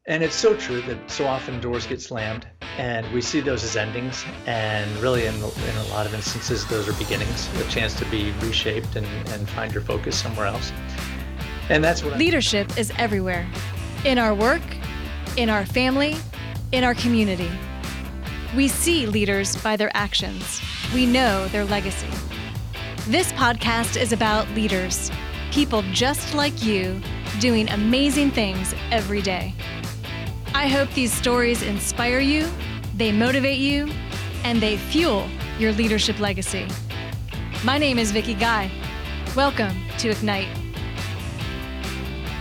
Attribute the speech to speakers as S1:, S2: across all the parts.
S1: And it's so true that so often doors get slammed and we see those as endings. And really, in a lot of instances, those are beginnings, a chance to be reshaped and find your focus somewhere else. And that's what
S2: Leadership is everywhere. In our work, in our family, in our community. We see leaders by their actions. We know their legacy. This podcast is about leaders, people just like you, doing amazing things every day. I hope these stories inspire you, they motivate you, and they fuel your leadership legacy. My name is Vicki Guy. Welcome to Ignite.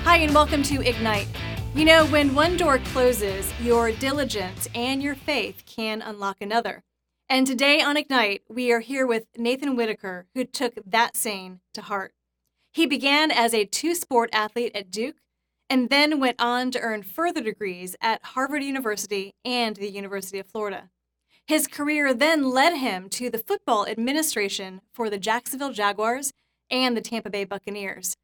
S2: Hi, and welcome to Ignite. You know, when one door closes, your diligence and your faith can unlock another. And today on Ignite, we are here with Nathan Whitaker, who took that saying to heart. He began as a two-sport athlete at Duke, and then went on to earn further degrees at Harvard University and the University of Florida. His career then led him to the football administration for the Jacksonville Jaguars and the Tampa Bay Buccaneers.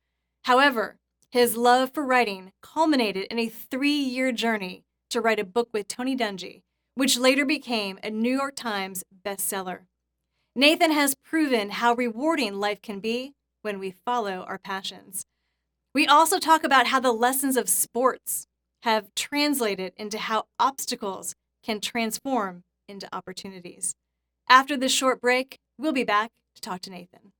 S2: However, his love for writing culminated in a 3-year journey to write a book with Tony Dungy, which later became a New York Times bestseller. Nathan has proven how rewarding life can be when we follow our passions. We also talk about how the lessons of sports have translated into how obstacles can transform into opportunities. After this short break, we'll be back to talk to Nathan.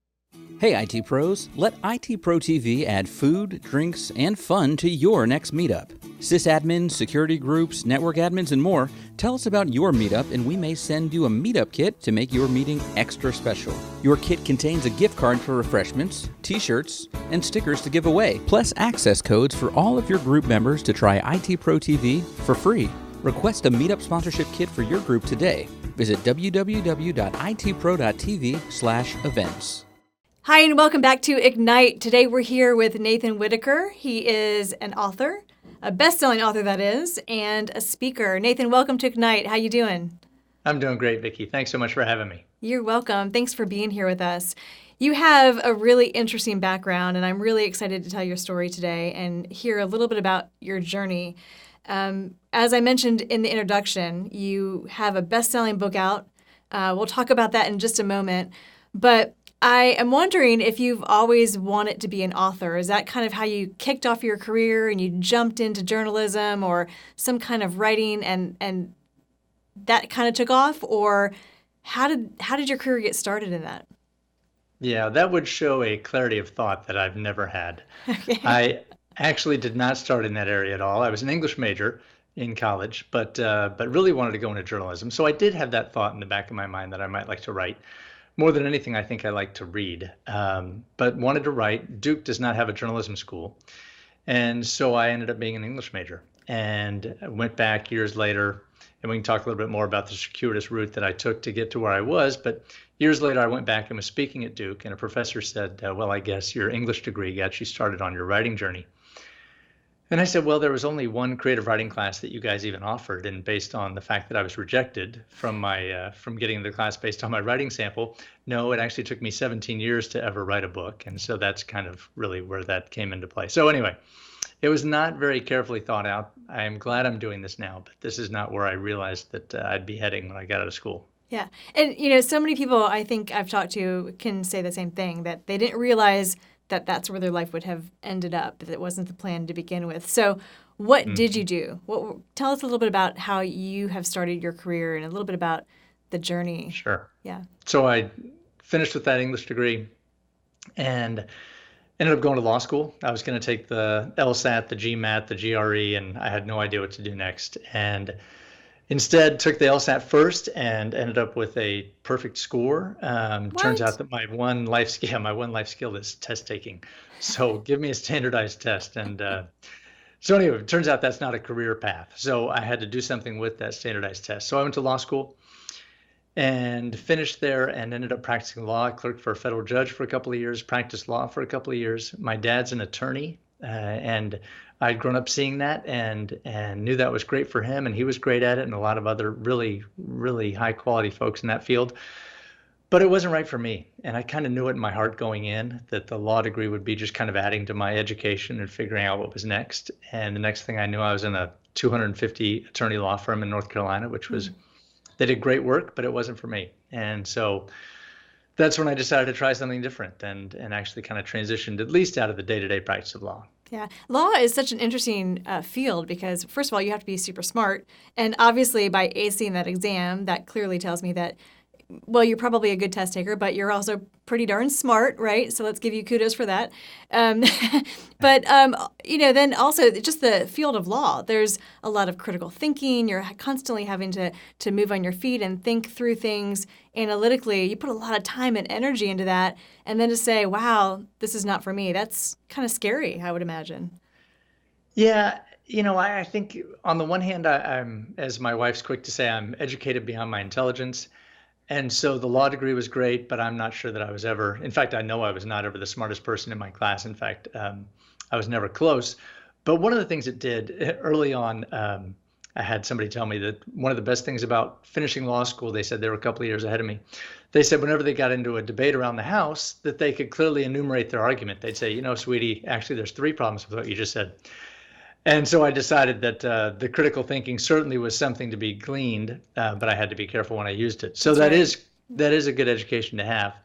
S3: Hey IT pros, let IT Pro TV add food, drinks, and fun to your next meetup. Sysadmins, security groups, network admins, and more, tell us about your meetup and we may send you a meetup kit to make your meeting extra special. Your kit contains a gift card for refreshments, t-shirts, and stickers to give away, plus access codes for all of your group members to try IT Pro TV for free. Request a meetup sponsorship kit for your group today. Visit www.itpro.tv/events.
S2: Hi, and welcome back to Ignite. Today we're here with Nathan Whitaker. He is an author, a best-selling author that is, and a speaker. Nathan, welcome to Ignite. How you doing?
S1: I'm doing great, Vicki. Thanks so much for having me.
S2: You're welcome. Thanks for being here with us. You have a really interesting background, and I'm really excited to tell your story today and hear a little bit about your journey. As I mentioned in the introduction, you have a best-selling book out. We'll talk about that in just a moment. But I am wondering if you've always wanted to be an author. Is that kind of how you kicked off your career and you jumped into journalism or some kind of writing and that kind of took off? Or how did your career get started in that?
S1: Yeah, that would show a clarity of thought that I've never had.
S2: Okay.
S1: I actually did not start in that area at all. I was an English major in college, but really wanted to go into journalism. So I did have that thought in the back of my mind that I might like to write. More than anything, I think I like to read, but wanted to write. Duke does not have a journalism school. And so I ended up being an English major and went back years later. And we can talk a little bit more about the circuitous route that I took to get to where I was. But years later, I went back and was speaking at Duke. And a professor said, well, I guess your English degree got you started on your writing journey. And I said, well, there was only one creative writing class that you guys even offered. And based on the fact that I was rejected from from getting into the class based on my writing sample, no, it actually took me 17 years to ever write a book. And so that's kind of really where that came into play. So anyway, it was not very carefully thought out. I'm glad I'm doing this now, but this is not where I realized that I'd be heading when I got out of school.
S2: Yeah. And, you know, so many people I think I've talked to can say the same thing, that they didn't realize that that's where their life would have ended up, that it wasn't the plan to begin with. So what did you do? Tell us a little bit about how you have started your career and a little bit about the journey.
S1: Sure.
S2: Yeah.
S1: So I finished with that English degree and ended up going to law school. I was going to take the LSAT, the GMAT, the GRE, and I had no idea what to do next. And instead, took the LSAT first and ended up with a perfect score. Turns out that my one life skill is test taking. So give me a standardized test. And so anyway, it turns out that's not a career path. So I had to do something with that standardized test. So I went to law school and finished there and ended up practicing law. I clerked for a federal judge for a couple of years, practiced law for a couple of years. My dad's an attorney, and I'd grown up seeing that and knew that was great for him, and he was great at it, and a lot of other really, really high quality folks in that field. But it wasn't right for me. And I kind of knew it in my heart going in that the law degree would be just kind of adding to my education and figuring out what was next. And the next thing I knew, I was in a 250 attorney law firm in North Carolina, which was, they did great work, but it wasn't for me. And so that's when I decided to try something different and actually kind of transitioned at least out of the day-to-day practice of law.
S2: Yeah. Law is such an interesting field because, first of all, you have to be super smart. And obviously, by acing that exam, that clearly tells me that, well, you're probably a good test taker, but you're also pretty darn smart, right? So let's give you kudos for that. Um, but, then also just the field of law, there's a lot of critical thinking. You're constantly having to move on your feet and think through things analytically. You put a lot of time and energy into that. And then to say, wow, this is not for me, that's kind of scary, I would imagine.
S1: Yeah, I think on the one hand, I'm, as my wife's quick to say, I'm educated beyond my intelligence. And so the law degree was great, but I'm not sure that I was ever, in fact, I know I was not ever the smartest person in my class. In fact, I was never close. But one of the things it did early on, I had somebody tell me that one of the best things about finishing law school, they said they were a couple of years ahead of me. They said whenever they got into a debate around the house, that they could clearly enumerate their argument. They'd say, sweetie, actually, there's three problems with what you just said. And so I decided that the critical thinking certainly was something to be gleaned, but I had to be careful when I used it. So that is a good education to have.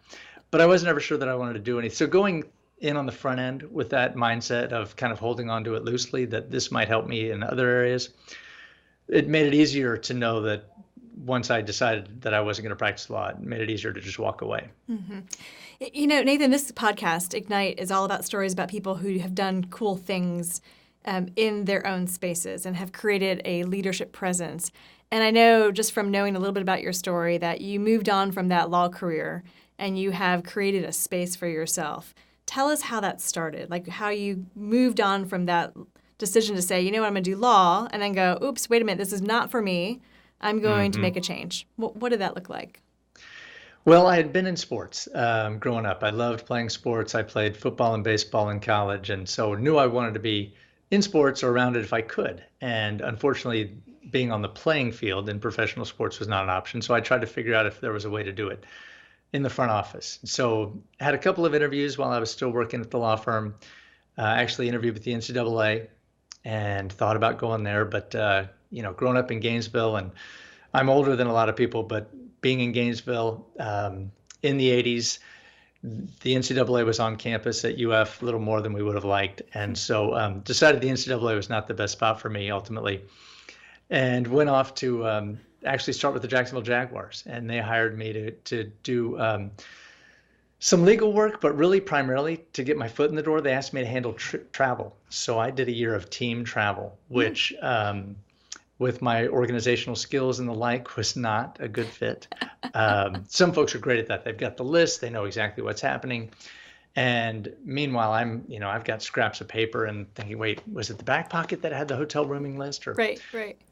S1: But I wasn't ever sure that I wanted to do anything. So going in on the front end with that mindset of kind of holding on to it loosely, that this might help me in other areas, it made it easier to know that once I decided that I wasn't going to practice law, it made it easier to just walk away.
S2: Mm-hmm. Nathan, this podcast, Ignite, is all about stories about people who have done cool things in their own spaces and have created a leadership presence. And I know just from knowing a little bit about your story that you moved on from that law career and you have created a space for yourself. Tell us how that started, like how you moved on from that decision to say, I'm going to do law, and then go, oops, wait a minute, this is not for me. I'm going to make a change. What did that look like?
S1: Well, I had been in sports growing up. I loved playing sports. I played football and baseball in college, and so knew I wanted to be in sports or around it if I could. And unfortunately, being on the playing field in professional sports was not an option. So I tried to figure out if there was a way to do it in the front office. So I had a couple of interviews while I was still working at the law firm. Actually interviewed with the NCAA and thought about going there. But, growing up in Gainesville, and I'm older than a lot of people, but being in Gainesville in the 80s, the NCAA was on campus at UF a little more than we would have liked. And so decided the NCAA was not the best spot for me ultimately, and went off to actually start with the Jacksonville Jaguars. And they hired me to do some legal work, but really primarily to get my foot in the door. They asked me to handle travel. So I did a year of team travel, which with my organizational skills and the like was not a good fit. Some folks are great at that. They've got the list. They know exactly what's happening. And meanwhile, I've got scraps of paper and thinking, wait, was it the back pocket that had the hotel rooming list? Or
S2: Right.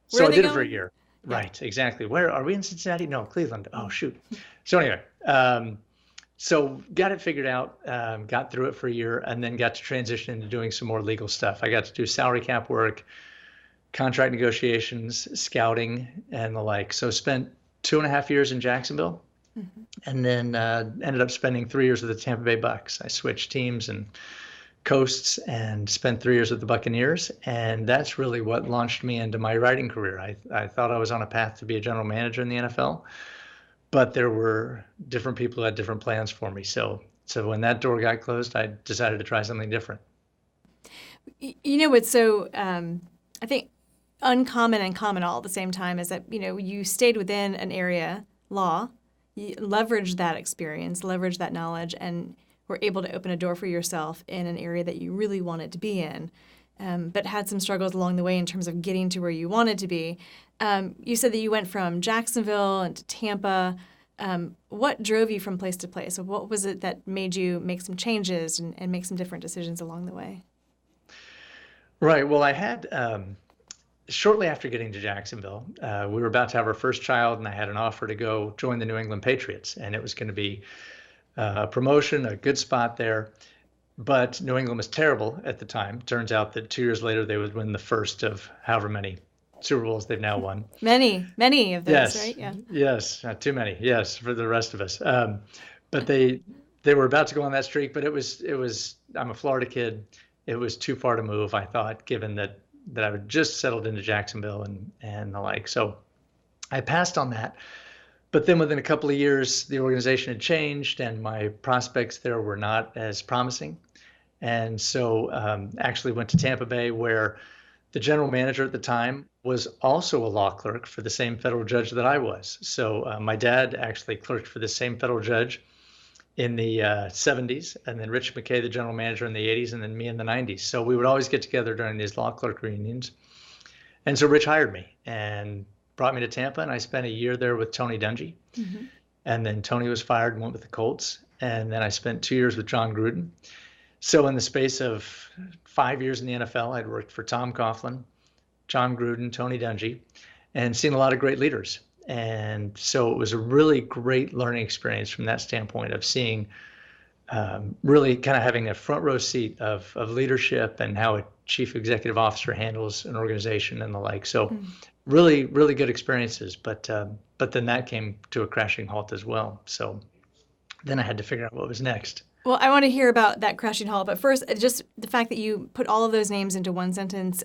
S1: So I did it for a year. Yeah. Right, exactly. Where are we in Cincinnati? No, Cleveland. Oh, shoot. So anyway, so got it figured out, got through it for a year, and then got to transition into doing some more legal stuff. I got to do salary cap work, contract negotiations, scouting, and the like. So spent 2.5 years in Jacksonville, and then ended up spending 3 years with the Tampa Bay Bucks. I switched teams and coasts and spent 3 years with the Buccaneers, and that's really what launched me into my writing career. I thought I was on a path to be a general manager in the NFL, but there were different people who had different plans for me. So when that door got closed, I decided to try something different.
S2: What's so I think uncommon and common all at the same time is that, you stayed within an area, law, you leveraged that experience, leveraged that knowledge, and were able to open a door for yourself in an area that you really wanted to be in, but had some struggles along the way in terms of getting to where you wanted to be. You said that you went from Jacksonville into Tampa. What drove you from place to place? What was it that made you make some changes and make some different decisions along the way?
S1: Right. Well, I had shortly after getting to Jacksonville, we were about to have our first child, and I had an offer to go join the New England Patriots, and it was going to be a promotion, a good spot there. But New England was terrible at the time. Turns out that 2 years later, they would win the first of however many Super Bowls they've now won.
S2: Many of those,
S1: Yes,
S2: right? Yeah.
S1: yes, not too many. Yes, for the rest of us. But they were about to go on that streak, but it was. I'm a Florida kid. It was too far to move, I thought, given that I had just settled into Jacksonville and the like. So I passed on that. But then within a couple of years, the organization had changed, and my prospects there were not as promising. And so actually went to Tampa Bay, where the general manager at the time was also a law clerk for the same federal judge that I was. So my dad actually clerked for the same federal judge in the 70s, and then Rich McKay, the general manager, in the 80s, and then me in the 90s. So we would always get together during these law clerk reunions. And so Rich hired me and brought me to Tampa, and I spent a year there with Tony Dungy.
S2: Mm-hmm.
S1: And then Tony was fired and went with the Colts. And then I spent 2 years with John Gruden. So in the space of 5 years in the NFL, I'd worked for Tom Coughlin, John Gruden, Tony Dungy, and seen a lot of great leaders. And so it was a really great learning experience from that standpoint of seeing, really kind of having a front row seat of leadership and how a chief executive officer handles an organization and the like. So really, really good experiences. But then that came to a crashing halt as well. So then I had to figure out what was next.
S2: Well, I want to hear about that crashing halt, but first, just the fact that you put all of those names into one sentence,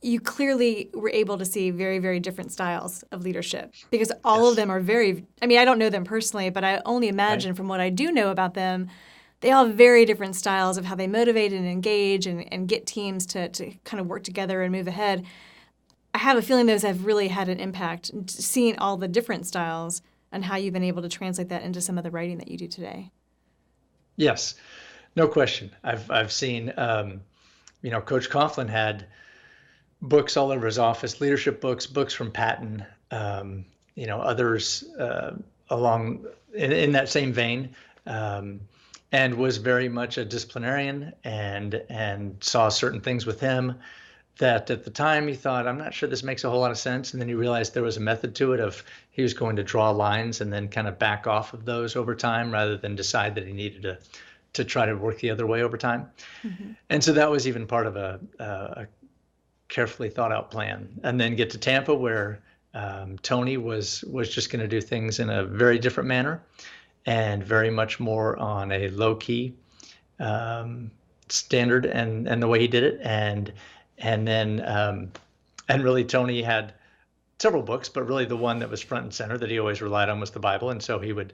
S2: you clearly were able to see very, very different styles of leadership because all of them are very, I mean, I don't know them personally, but I only imagine from what I do know about them, they all have very different styles of how they motivate and engage and get teams to kind of work together and move ahead. I have a feeling those have really had an impact, seeing all the different styles and how you've been able to translate that into some of the writing that you do today.
S1: Yes, no question. I've seen, Coach Coughlin had books all over his office, leadership books from Patton, others along in that same vein, and was very much a disciplinarian and saw certain things with him that at the time he thought, I'm not sure this makes a whole lot of sense. And then he realized there was a method to it of he was going to draw lines and then kind of back off of those over time rather than decide that he needed to try to work the other way over time. Mm-hmm. And so that was even part of a carefully thought out plan. And then get to Tampa where Tony was just going to do things in a very different manner and very much more on a low key standard and the way he did it. And then really Tony had several books, but really the one that was front and center that he always relied on was the Bible. And so he would,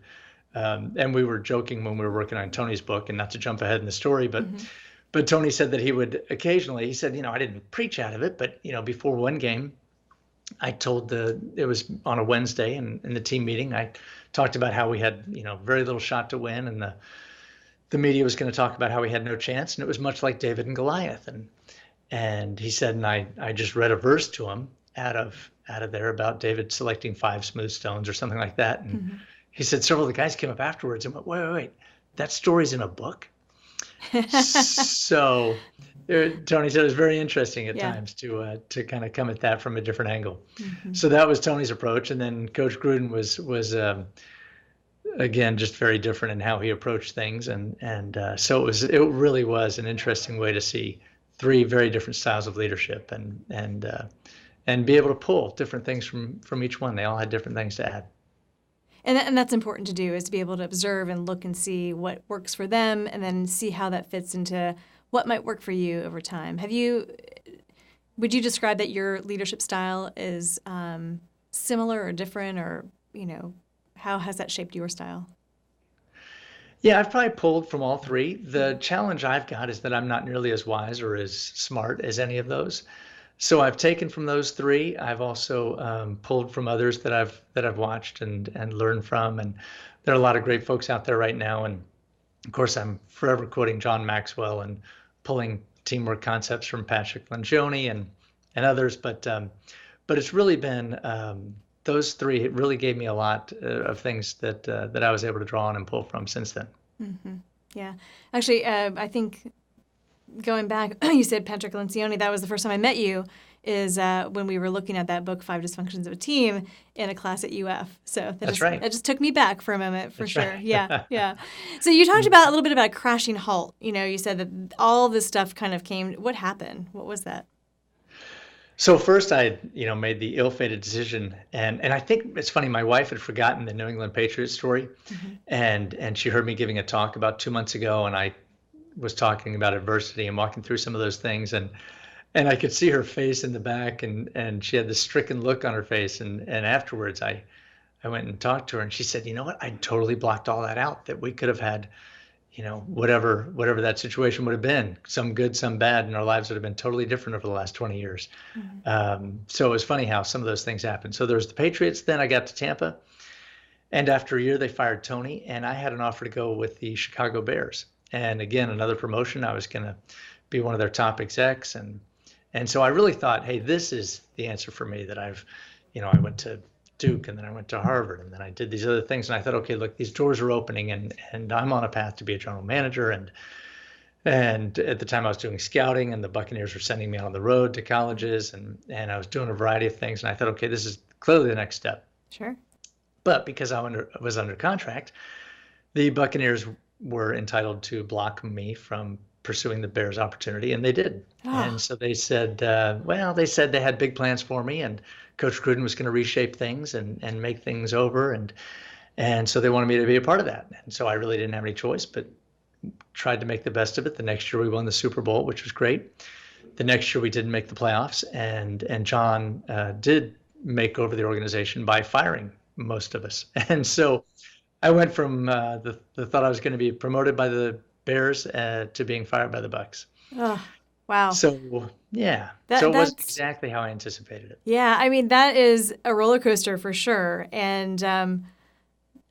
S1: and we were joking when we were working on Tony's book, and not to jump ahead in the story, but Tony said that he would occasionally, he said, I didn't preach out of it, but before one game, I told it was on a Wednesday in the team meeting, I talked about how we had, very little shot to win, and the media was going to talk about how we had no chance, and it was much like David and Goliath. And he said, and I just read a verse to him out of there about David selecting 5 smooth stones or something like that. And he said several of the guys came up afterwards and went, wait, that story's in a book? So Tony said it was very interesting at times to kind of come at that from a different angle. Mm-hmm. So that was Tony's approach. And then Coach Gruden was again, just very different in how he approached things. And so it really was an interesting way to see 3 very different styles of leadership and be able to pull different things from each one. They all had different things to add.
S2: And that's important to do, is to be able to observe and look and see what works for them and then see how that fits into what might work for you over time. Would you describe that your leadership style is similar or different, or, how has that shaped your style?
S1: Yeah, I've probably pulled from all 3. The challenge I've got is that I'm not nearly as wise or as smart as any of those. So I've taken from those 3. I've also pulled from others that I've watched and learned from. And there are a lot of great folks out there right now. And of course, I'm forever quoting John Maxwell and pulling teamwork concepts from Patrick Lencioni and others. But it's really been those 3. It really gave me a lot of things that I was able to draw on and pull from since then.
S2: Mm-hmm. Yeah, actually, I think. Going back, you said Patrick Lencioni. That was the first time I met you, is when we were looking at that book, 5 Dysfunctions of a Team, in a class at UF. So that just took me back for a moment, for sure. Right. Yeah. So you talked about a little bit about a crashing halt. You said that all this stuff kind of came. What happened? What was that?
S1: So first I, made the ill-fated decision, and I think it's funny, my wife had forgotten the New England Patriots story,
S2: Hmm.
S1: and she heard me giving a talk about 2 months ago, and I was talking about adversity and walking through some of those things, and I could see her face in the back, and she had this stricken look on her face, and afterwards I went and talked to her, and she said, you know what, I totally blocked all that out, that we could have had, whatever that situation would have been, some good, some bad, and our lives would have been totally different over the last 20 years.
S2: Hmm.
S1: So it was funny how some of those things happened. So there was the Patriots, then I got to Tampa, and after a year they fired Tony, and I had an offer to go with the Chicago Bears. And again, another promotion. I was going to be one of their top execs, and so I really thought, hey, this is the answer for me. That I went to Duke, and then I went to Harvard, and then I did these other things, and I thought, okay, look, these doors are opening, and I'm on a path to be a general manager, and at the time I was doing scouting, and the Buccaneers were sending me on the road to colleges, and I was doing a variety of things, and I thought, okay, this is clearly the next step.
S2: Sure.
S1: But because I was under contract, the Buccaneers were entitled to block me from pursuing the Bears opportunity, and they did.
S2: Oh,
S1: And so they said, they said they had big plans for me, and Coach Gruden was going to reshape things and make things over, and so they wanted me to be a part of that. And so I really didn't have any choice, but tried to make the best of it. The next year we won the Super Bowl, which was great. The next year we didn't make the playoffs, and John did make over the organization by firing most of us. And so I went from the thought I was going to be promoted by the Bears to being fired by the Bucks.
S2: oh, wow.
S1: So yeah,
S2: That
S1: so it wasn't
S2: that's
S1: exactly how I anticipated it.
S2: Yeah, I mean, that is a roller coaster for sure. And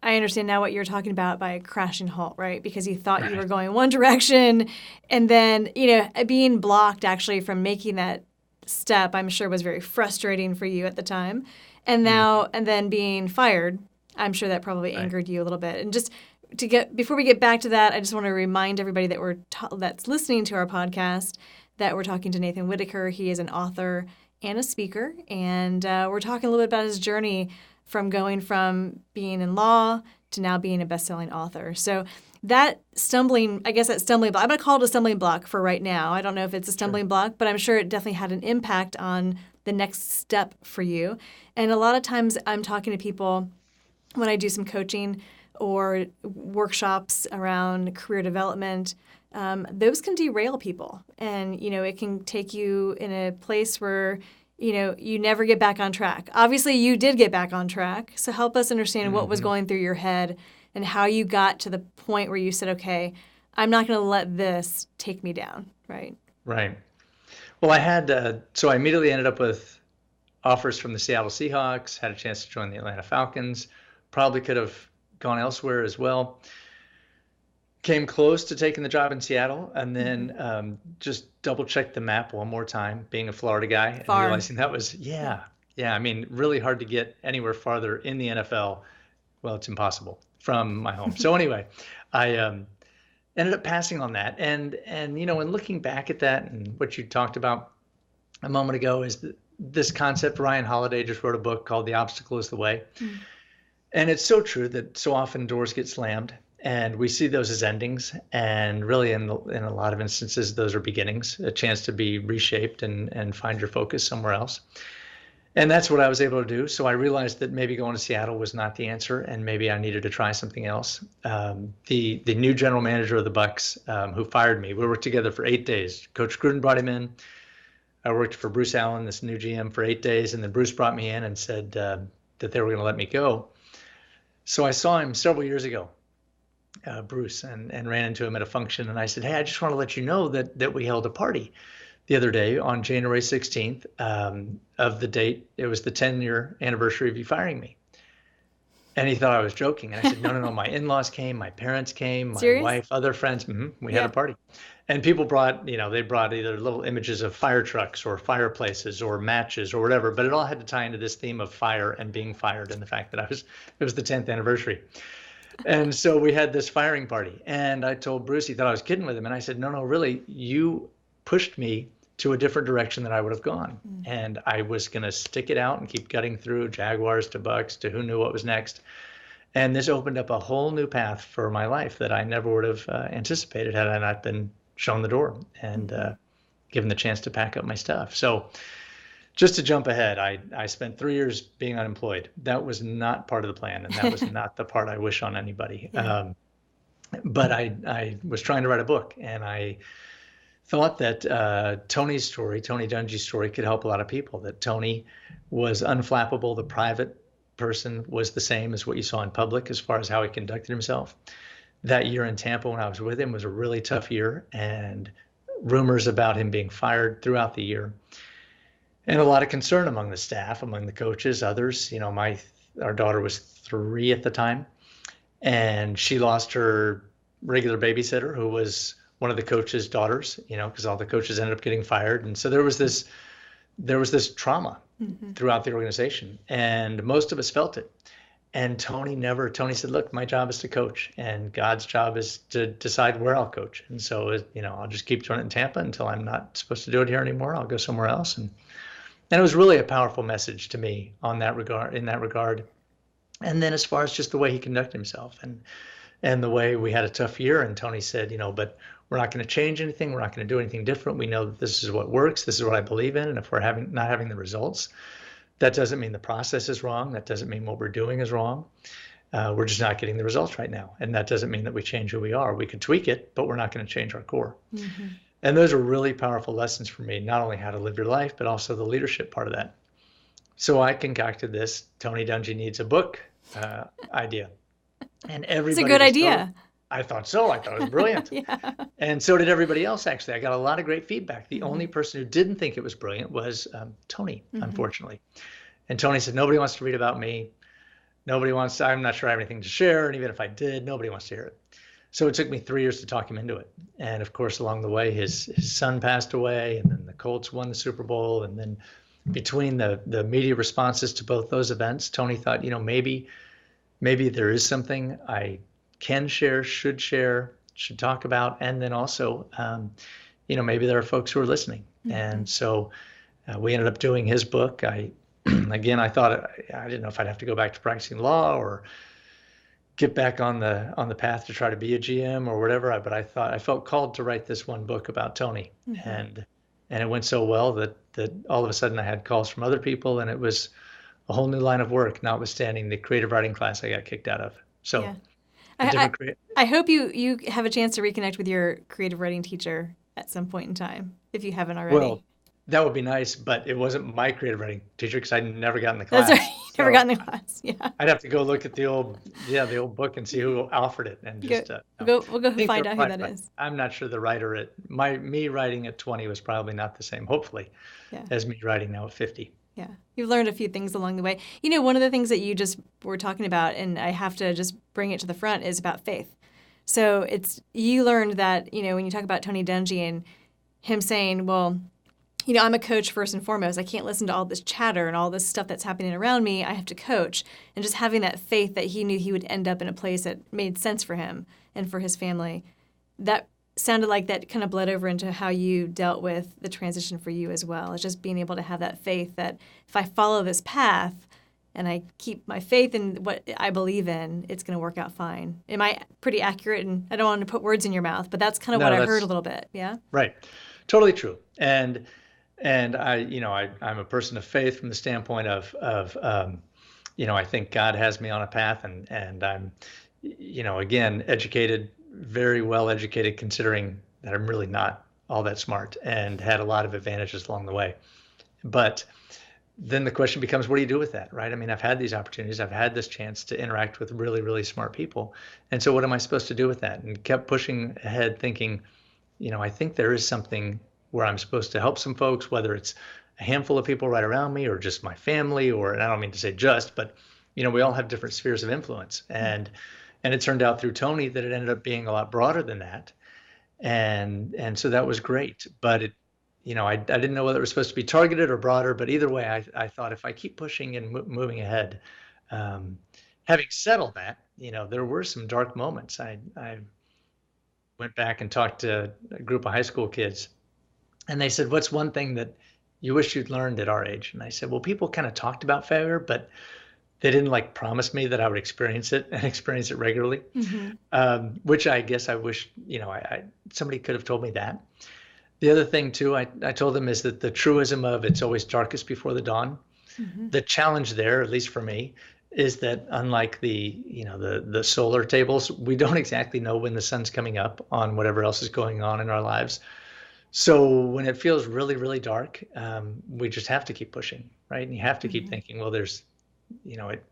S2: I understand now what you're talking about by a crashing halt, right? Because you thought you were
S1: Right.
S2: going one direction, and then, being blocked actually from making that step, I'm sure was very frustrating for you at the time. And
S1: Mhm.
S2: now, and then being fired, I'm sure that probably
S1: Right.
S2: angered you a little bit. And just before we get back to that, I just want to remind everybody that that's listening to our podcast that we're talking to Nathan Whitaker. He is an author and a speaker, and we're talking a little bit about his journey from going from being in law to now being a best-selling author. So that stumbling block, I'm going to call it a stumbling block for right now. I don't know if it's a stumbling
S1: Sure.
S2: block, but I'm sure it definitely had an impact on the next step for you. And a lot of times I'm talking to people when I do some coaching or workshops around career development, those can derail people. And, it can take you in a place where, you never get back on track. Obviously, you did get back on track. So help us understand what was
S1: Hmm.
S2: going through your head and how you got to the point where you said, okay, I'm not going to let this take me down, right?
S1: Right. Well, so I immediately ended up with offers from the Seattle Seahawks, had a chance to join the Atlanta Falcons, probably could have gone elsewhere as well. Came close to taking the job in Seattle, and
S2: Mm-hmm.
S1: then just double checked the map one more time, being a Florida guy, and
S2: Far.
S1: realizing that was,
S2: Yeah.
S1: yeah, I mean, really hard to get anywhere farther in the NFL. Well, it's impossible from my home. So anyway, I ended up passing on that, and when looking back at that and what you talked about a moment ago is this concept. Ryan Holiday just wrote a book called "The Obstacle Is the Way,"
S2: Mm.
S1: and it's so true that so often doors get slammed, and we see those as endings, and really in a lot of instances those are beginnings, a chance to be reshaped and find your focus somewhere else. And that's what I was able to do. So I realized that maybe going to Seattle was not the answer, and maybe I needed to try something else. The new general manager of the Bucks, who fired me, we worked together for 8 days. Coach Gruden brought him in. I worked for Bruce Allen, this new GM, for 8 days, and then Bruce brought me in and said that they were going to let me go. So I saw him several years ago, Bruce, and ran into him at a function, and I said, "Hey, I just want to let you know that we held a party the other day on January 16th of the date. It was the 10-year anniversary of you firing me." And he thought I was joking. And I said, no, no, no. My in-laws came, my parents came, my
S2: Serious?
S1: wife, other friends. We had a
S2: Yeah.
S1: party. And people brought, they brought either little images of fire trucks or fireplaces or matches or whatever, but it all had to tie into this theme of fire and being fired and the fact that it was the 10th anniversary. And so we had this firing party. And I told Bruce, he thought I was kidding with him. And I said, no, no, really, you pushed me to a different direction than I would have gone.
S2: Mm.
S1: And I was going to stick it out and keep gutting through Jaguars to Bucks to who knew what was next. And this opened up a whole new path for my life that I never would have anticipated had I not been shown the door and given the chance to pack up my stuff. So just to jump ahead, I spent 3 years being unemployed. That was not part of the plan, and that was not the part I wish on anybody.
S2: Yeah.
S1: But I was trying to write a book, and I thought that Tony Dungy's story, could help a lot of people. That Tony was unflappable. The private person was the same as what you saw in public as far as how he conducted himself. That year in Tampa when I was with him was a really tough year, and rumors about him being fired throughout the year, and a lot of concern among the staff, among the coaches, others. Our daughter was 3 at the time, and she lost her regular babysitter, who was one of the coach's daughters, because all the coaches ended up getting fired. And so there was this trauma throughout the organization, and most of us felt it. And Tony said, look, my job is to coach, and God's job is to decide where I'll coach. And so, I'll just keep doing it in Tampa until I'm not supposed to do it here anymore. I'll go somewhere else. And it was really a powerful message to me in that regard. And then as far as just the way he conducted himself and the way we had a tough year, and Tony said, but we're not going to change anything. We're not going to do anything different. We know that this is what works. This is what I believe in. And if we're not having the results, that doesn't mean the process is wrong. That doesn't mean what we're doing is wrong. We're just not getting the results right now. And that doesn't mean that we change who we are. We could tweak it, but we're not going to change our core. Mm-hmm. And those are really powerful lessons for me, not only how to live your life, but also the leadership part of that. So I concocted this Tony Dungy Needs a Book idea. And everybody.
S2: It's a good idea.
S1: I thought so. I thought it was brilliant.
S2: Yeah.
S1: And so did everybody else, actually. I got a lot of great feedback. The only person who didn't think it was brilliant was Tony, unfortunately. And Tony said, nobody wants to read about me. I'm not sure I have anything to share. And even if I did, nobody wants to hear it. So it took me 3 years to talk him into it. And of course, along the way, his son passed away, and then the Colts won the Super Bowl. And then between the media responses to both those events, Tony thought, maybe there is something I can share, should talk about. And then also, maybe there are folks who are listening. Mm-hmm. And so we ended up doing his book. I thought, I didn't know if I'd have to go back to practicing law or get back on the path to try to be a GM or whatever. But I felt called to write this one book about Tony. Mm-hmm. And it went so well that all of a sudden I had calls from other people, and it was a whole new line of work, notwithstanding the creative writing class I got kicked out of. So
S2: yeah. I hope you have a chance to reconnect with your creative writing teacher at some point in time, if you haven't already.
S1: Well, that would be nice, but it wasn't my creative writing teacher because I never got in the class.
S2: That's right. Never got in the class. Yeah.
S1: I'd have to go look at the old book and see who offered it, and just
S2: we'll go find out who that is.
S1: I'm not sure the writer me writing at 20 was probably not the same, hopefully, as me writing now at 50.
S2: Yeah. You've learned a few things along the way. One of the things that you just were talking about, and I have to just bring it to the front, is about faith. So you learned that, when you talk about Tony Dungy and him saying, well, I'm a coach first and foremost. I can't listen to all this chatter and all this stuff that's happening around me. I have to coach. And just having that faith that he knew he would end up in a place that made sense for him and for his family, that sounded like that kind of bled over into how you dealt with the transition for you as well. It's just being able to have that faith that if I follow this path and I keep my faith in what I believe in, it's going to work out fine. Am I pretty accurate? And I don't want to put words in your mouth, but that's kind of what I heard a little bit. Yeah.
S1: Right. Totally true. And I'm a person of faith from the standpoint of I think God has me on a path, and I'm, again, educated, very well educated, considering that I'm really not all that smart, and had a lot of advantages along the way. But then the question becomes, what do you do with that, right? I mean, I've had these opportunities. I've had this chance to interact with really, really smart people. And so what am I supposed to do with that? And kept pushing ahead thinking, I think there is something where I'm supposed to help some folks, whether it's a handful of people right around me or just my family, and I don't mean to say just, but, we all have different spheres of influence. And it turned out through Tony that it ended up being a lot broader than that. And so that was great. But I didn't know whether it was supposed to be targeted or broader, but either way, I thought if I keep pushing and moving ahead, having settled that, there were some dark moments. I went back and talked to a group of high school kids, and they said, what's one thing that you wish you'd learned at our age? And I said, well, people kind of talked about failure, but they didn't promise me that I would experience it and experience it regularly, which I guess I wish, somebody could have told me that. The other thing too, I told them is that the truism of it's always darkest before the dawn.
S2: Hmm.
S1: The challenge there, at least for me, is that unlike the solar tables, we don't exactly know when the sun's coming up on whatever else is going on in our lives. So when it feels really, really dark, we just have to keep pushing, right? And you have to keep
S2: Hmm.
S1: thinking, well, it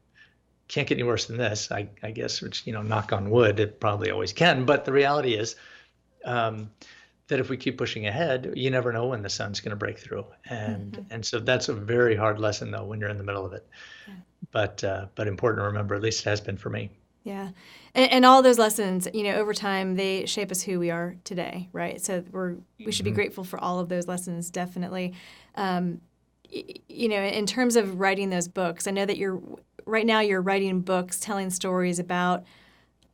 S1: can't get any worse than this, I guess, which, knock on wood, it probably always can. But the reality is, um, that if we keep pushing ahead, you never know when the sun's going to break through. And
S2: Hmm.
S1: and so that's a very hard lesson though when you're in the middle of it.
S2: Yeah.
S1: But important to remember, at least it has been for me.
S2: Yeah. And all those lessons, over time, they shape us who we are today, right? So we should be
S1: Hmm.
S2: grateful for all of those lessons, definitely. Um, in terms of writing those books, I know that right now you're writing books telling stories about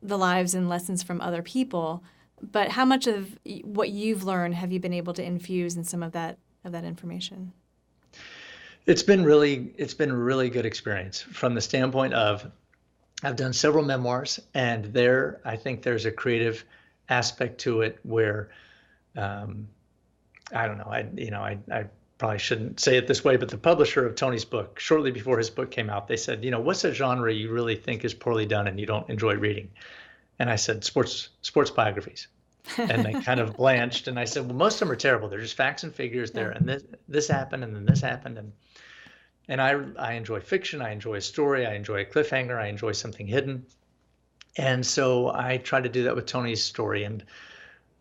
S2: the lives and lessons from other people. But how much of what you've learned have you been able to infuse in some of that information?
S1: It's been really good experience from the standpoint of I've done several memoirs, and there I think there's a creative aspect to it where um, I don't know. I probably shouldn't say it this way, but the publisher of Tony's book, shortly before his book came out, they said, what's a genre you really think is poorly done and you don't enjoy reading? And I said, sports biographies. And they kind of blanched, and I said, well, most of them are terrible. They're just facts and figures
S2: Yeah.
S1: there, and this happened, and then this happened, and I enjoy fiction. I enjoy a story. I enjoy a cliffhanger. I enjoy something hidden. And so I tried to do that with Tony's story, and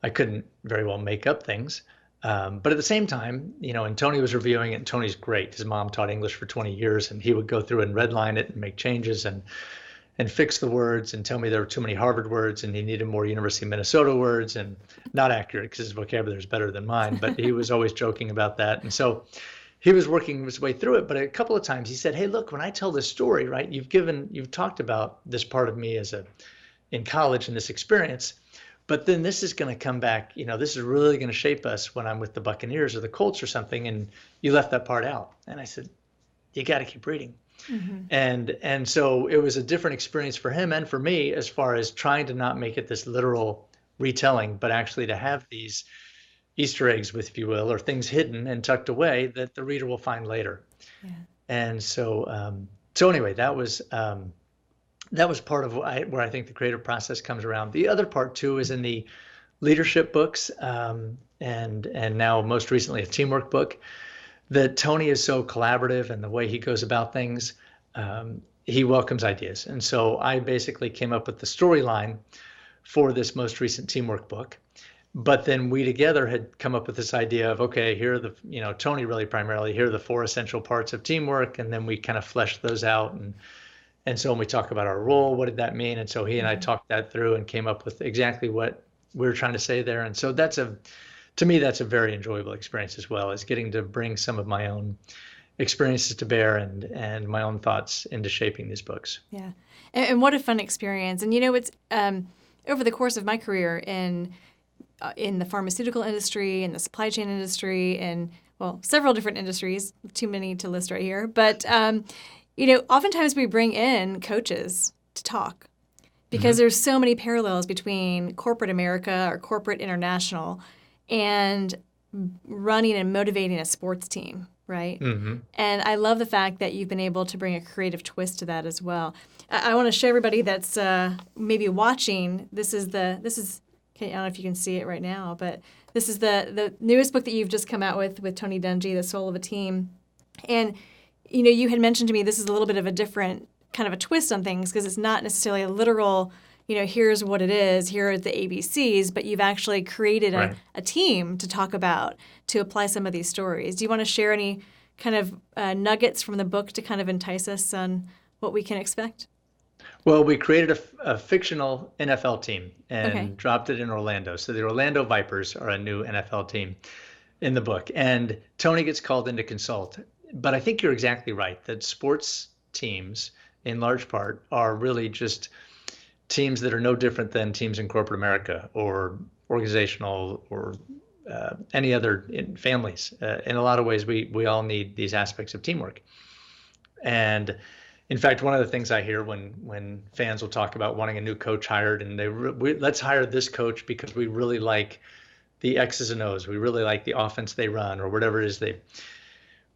S1: I couldn't very well make up things. But at the same time, and Tony was reviewing it, and Tony's great. His mom taught English for 20 years, and he would go through and redline it and make changes and fix the words and tell me there were too many Harvard words and he needed more University of Minnesota words, and not accurate because his vocabulary is better than mine, but he was always joking about that. And so he was working his way through it. But a couple of times he said, hey, look, when I tell this story, right, you've talked about this part of me in college and this experience. But then this is going to come back, this is really going to shape us when I'm with the Buccaneers or the Colts or something. And you left that part out. And I said, you got to keep reading.
S2: Hmm.
S1: And so it was a different experience for him and for me as far as trying to not make it this literal retelling, but actually to have these Easter eggs, if you will, or things hidden and tucked away that the reader will find later.
S2: Yeah.
S1: And so anyway, that was part of where I think the creative process comes around. The other part too is in the leadership books, and now most recently a teamwork book. That Tony is so collaborative and the way he goes about things, he welcomes ideas. And so I basically came up with the storyline for this most recent teamwork book. But then we together had come up with this idea of, okay, here are Tony really primarily, here are the four essential parts of teamwork. And then we kind of fleshed those out. And so when we talk about our role, what did that mean? And so he and I
S2: Hmm.
S1: talked that through and came up with exactly what we were trying to say there. And so to me, that's a very enjoyable experience as well, is getting to bring some of my own experiences to bear and my own thoughts into shaping these books.
S2: Yeah. And what a fun experience. And it's over the course of my career in the pharmaceutical industry, in the supply chain industry, and well, several different industries, too many to list right here. But oftentimes we bring in coaches to talk because
S1: Hmm.
S2: there's so many parallels between corporate America or corporate international and running and motivating a sports team, right?
S1: Hmm.
S2: And I love the fact that you've been able to bring a creative twist to that as well. I want to show everybody that's maybe watching. This is okay, I don't know if you can see it right now, but this is the newest book that you've just come out with Tony Dungy, The Soul of a Team. And you had mentioned to me this is a little bit of a different kind of a twist on things because it's not necessarily a literal, here's what it is, here are the ABCs, but you've actually created
S1: Right.
S2: a team to talk about, to apply some of these stories. Do you want to share any kind of nuggets from the book to kind of entice us on what we can expect?
S1: Well, we created a fictional NFL team
S2: Okay.
S1: and dropped it in Orlando. So the Orlando Vipers are a new NFL team in the book. And Tony gets called in to consult. But I think you're exactly right that sports teams, in large part, are really just teams that are no different than teams in corporate America or organizational or any other families. In a lot of ways, we all need these aspects of teamwork. And in fact, one of the things I hear when fans will talk about wanting a new coach hired, and let's hire this coach because we really like the X's and O's. We really like the offense they run or whatever it is they.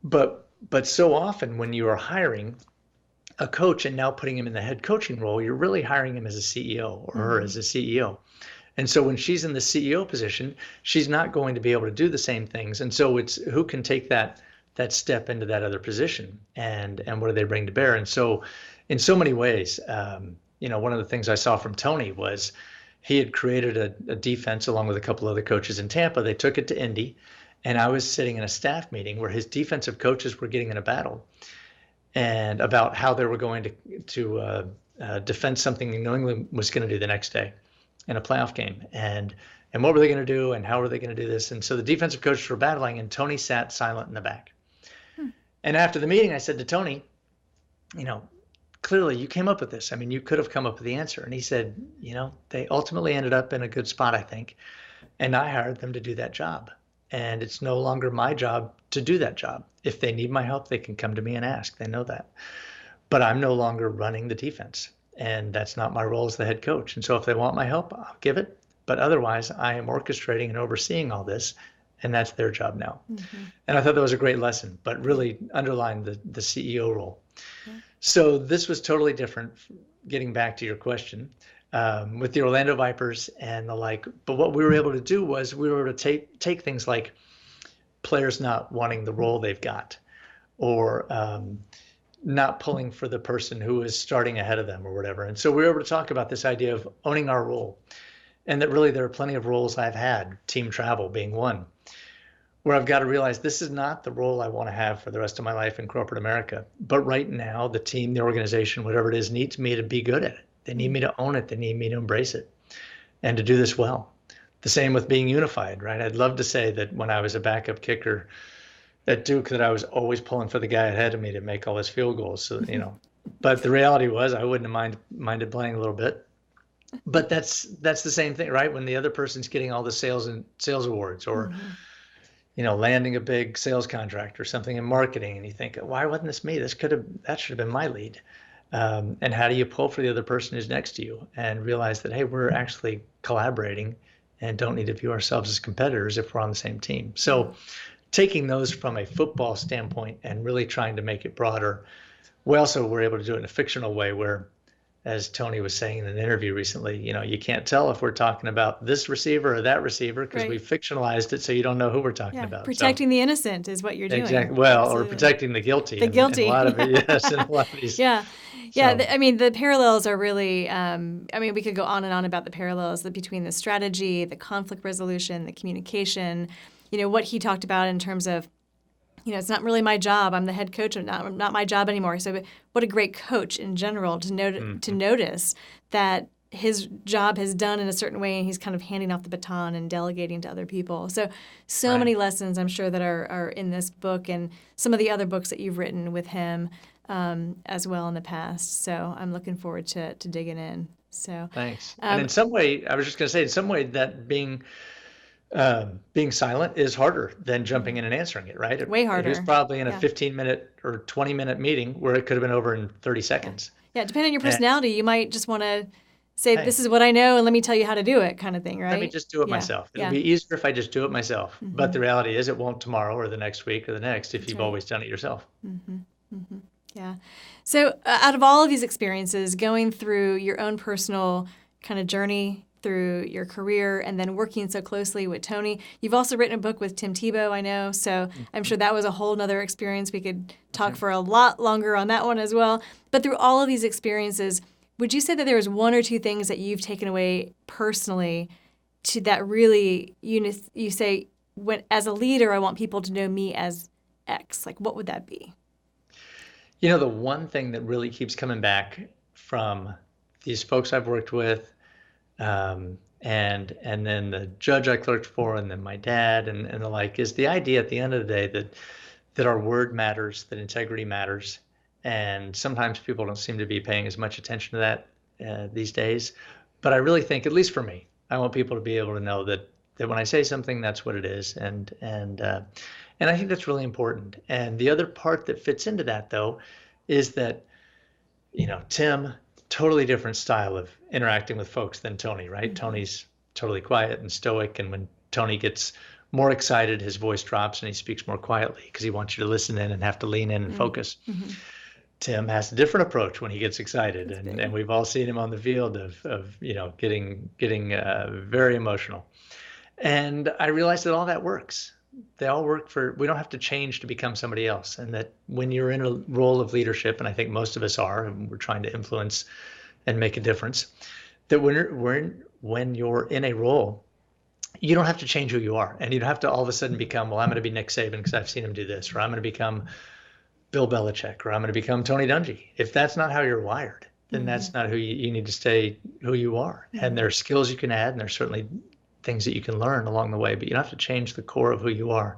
S1: But so often when you are hiring a coach and now putting him in the head coaching role, you're really hiring him as a CEO or her as a CEO. And so when she's in the CEO position, she's not going to be able to do the same things. And so it's who can take that step into that other position, and what do they bring to bear? And so in so many ways, one of the things I saw from Tony was he had created a defense along with a couple other coaches in Tampa. They took it to Indy, and I was sitting in a staff meeting where his defensive coaches were getting in a battle and about how they were going to defend something New England was going to do the next day in a playoff game, and what were they going to do, and how were they going to do this? And so the defensive coaches were battling, and Tony sat silent in the back. And after the meeting, I said to Tony, clearly you came up with this. I mean, you could have come up with the answer. And he said, they ultimately ended up in a good spot, I think, and I hired them to do that job. And it's no longer my job to do that job. If they need my help, they can come to me and ask. They know that. But I'm no longer running the defense, and that's not my role as the head coach. And so if they want my help, I'll give it. But otherwise, I am orchestrating and overseeing all this, and that's their job now. And I thought that was a great lesson, but really underlined the CEO role. So this was totally different, getting back to your question, with the Orlando Vipers and the like. But what we were able to do was we were able to take things like players not wanting the role they've got, or not pulling for the person who is starting ahead of them or whatever. And so we were able to talk about this idea of owning our role, and that really there are plenty of roles I've had, team travel being one, where I've got to realize this is not the role I want to have for the rest of my life in corporate America. But right now, the team, the organization, whatever it is, needs me to be good at it. They need me to own it. They need me to embrace it and to do this well. The same with being unified, right? I'd love to say that when I was a backup kicker at Duke, that I was always pulling for the guy ahead of me to make all his field goals. So, but the reality was I wouldn't have minded playing a little bit. But that's the same thing, right? When the other person's getting all the sales awards, or landing a big sales contract or something in marketing, and you think, why wasn't this me? That should have been my lead. And how do you pull for the other person who's next to you and realize that, hey, we're actually collaborating and don't need to view ourselves as competitors if we're on the same team. So taking those from a football standpoint and really trying to make it broader, we also were able to do it in a fictional way where, as Tony was saying in an interview recently, you can't tell if we're talking about this receiver or that receiver because we fictionalized it, so you don't know who we're talking about.
S2: Protecting the innocent is what you're doing.
S1: Exactly. Well, absolutely. Or protecting the guilty.
S2: The guilty.
S1: In a lot of it, yes. In a lot of these.
S2: Yeah. Yeah. The parallels are really, we could go on and on about the parallels between the strategy, the conflict resolution, the communication, what he talked about in terms of, it's not really my job. I'm the head coach. Not my job anymore. So what a great coach in general to notice that his job has done in a certain way, and he's kind of handing off the baton and delegating to other people. So right. Many lessons I'm sure that are in this book and some of the other books that you've written with him as well in the past. So I'm looking forward to digging in. So
S1: thanks. And in some way, I was just going to say, in some way that being silent is harder than jumping in and answering it, right?
S2: Way harder.
S1: It was probably in a 15-minute or 20-minute meeting where it could have been over in 30 seconds.
S2: Yeah, depending on your personality, you might just want to say, this is what I know, and let me tell you how to do it, kind of thing, right?
S1: Let me just do it myself. It'll be easier if I just do it myself. Mm-hmm. But the reality is it won't tomorrow or the next week or the next if you've always done it yourself.
S2: Mm-hmm. Mm-hmm. Yeah. So out of all of these experiences, going through your own personal kind of journey through your career and then working so closely with Tony, you've also written a book with Tim Tebow, I know. So I'm sure that was a whole nother experience. We could talk for a lot longer on that one as well. But through all of these experiences, would you say that there was one or two things that you've taken away personally to that really, you say, when as a leader, I want people to know me as X? Like, what would that be?
S1: The one thing that really keeps coming back from these folks I've worked with, and then the judge I clerked for, and then my dad and the like, is the idea at the end of the day that our word matters, that integrity matters. And sometimes people don't seem to be paying as much attention to that these days. But I really think, at least for me, I want people to be able to know that when I say something, that's what it is. And I think that's really important. And the other part that fits into that, though, is that, Tim, totally different style of interacting with folks than Tony, right? Mm-hmm. Tony's totally quiet and stoic. And when Tony gets more excited, his voice drops, and he speaks more quietly because he wants you to listen in and have to lean in and focus.
S2: Mm-hmm.
S1: Tim has a different approach when he gets excited, and we've all seen him on the field of getting very emotional. And I realized that all that works. They all work we don't have to change to become somebody else. And that when you're in a role of leadership, and I think most of us are, and we're trying to influence and make a difference, that when you're in a role, you don't have to change who you are. And you don't have to all of a sudden become, well, I'm going to be Nick Saban because I've seen him do this, or I'm going to become Bill Belichick, or I'm going to become Tony Dungy. If that's not how you're wired, then that's not who you need to stay who you are. And there are skills you can add, and there's certainly things that you can learn along the way, but you don't have to change the core of who you are.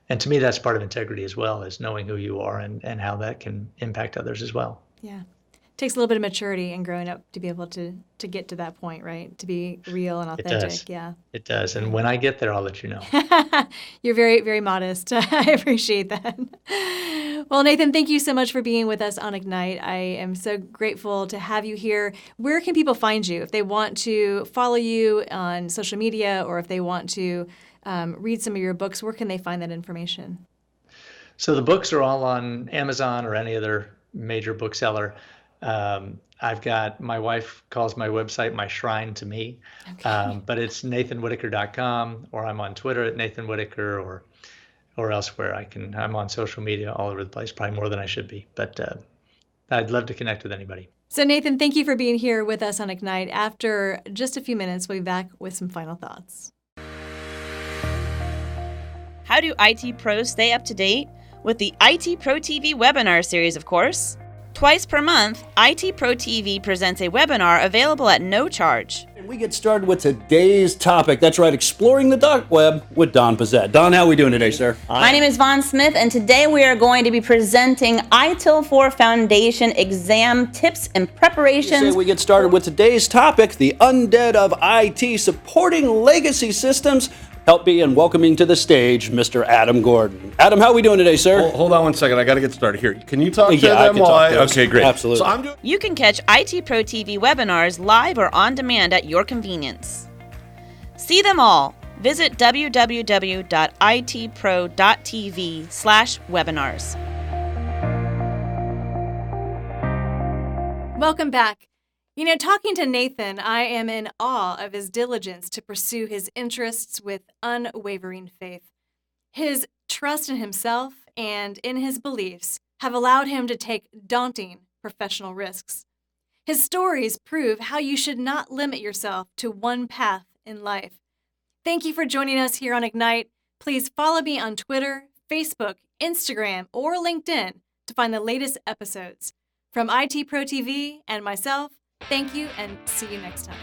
S1: And to me, that's part of integrity as well, is knowing who you are and how that can impact others as well.
S2: Yeah. It takes a little bit of maturity and growing up to be able to get to that point, right? To be real and authentic.
S1: It does.
S2: Yeah.
S1: It does. And when I get there, I'll let you know.
S2: You're very, very modest. I appreciate that. Well, Nathan, thank you so much for being with us on Ignite. I am so grateful to have you here. Where can people find you if they want to follow you on social media, or if they want to read some of your books? Where can they find that information?
S1: So the books are all on Amazon or any other major bookseller. I've got, my wife calls my website my shrine to me, but it's nathanwhitaker.com, or I'm on Twitter at Nathan Whitaker, or elsewhere. I'm on social media all over the place, probably more than I should be, but I'd love to connect with anybody.
S2: So Nathan, thank you for being here with us on Ignite. After just a few minutes, we'll be back with some final thoughts.
S4: How do IT pros stay up to date? With the IT Pro TV webinar series, of course. Twice per month, IT Pro TV presents a webinar available at no charge.
S5: And we get started with today's topic. That's right, exploring the dark web with Don Pizzette. Don, how are we doing today, sir?
S4: My name is Vaughn Smith, and today we are going to be presenting ITIL 4 Foundation exam tips and preparations.
S5: We get started with today's topic, the undead of IT, supporting legacy systems. Help me in welcoming to the stage Mr. Adam Gordon. Adam, how are we doing today, sir?
S6: Hold on one second. I got to get started here. Can you talk to
S5: Yeah, I
S6: them
S5: can
S6: while
S5: talk to us.
S6: Okay, great.
S5: Absolutely.
S6: So
S4: You can catch IT Pro TV webinars live or on demand at your convenience. See them all. Visit www.itpro.tv/webinars.
S2: Welcome back. Talking to Nathan, I am in awe of his diligence to pursue his interests with unwavering faith. His trust in himself and in his beliefs have allowed him to take daunting professional risks. His stories prove how you should not limit yourself to one path in life. Thank you for joining us here on Ignite. Please follow me on Twitter, Facebook, Instagram, or LinkedIn to find the latest episodes. From IT Pro TV and myself, thank you, and see you next time.